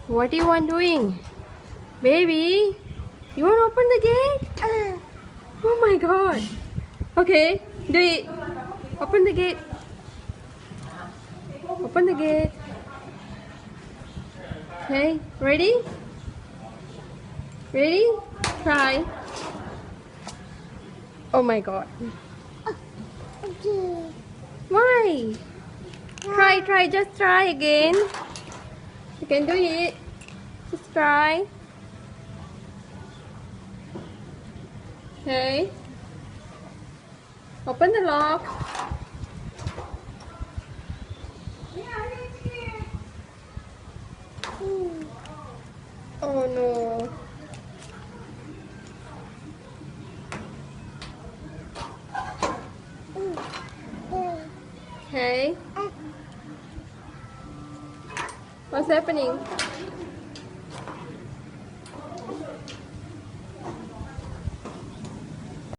What do you want doing? Baby, you want to open the gate? Oh my god. Okay, do it. Open the gate. Open the gate. Okay, ready? Ready? Try. Oh my god. Why? Try, just try again. You can do it. Just try. Okay. Open the lock. Oh no. Okay. What's happening?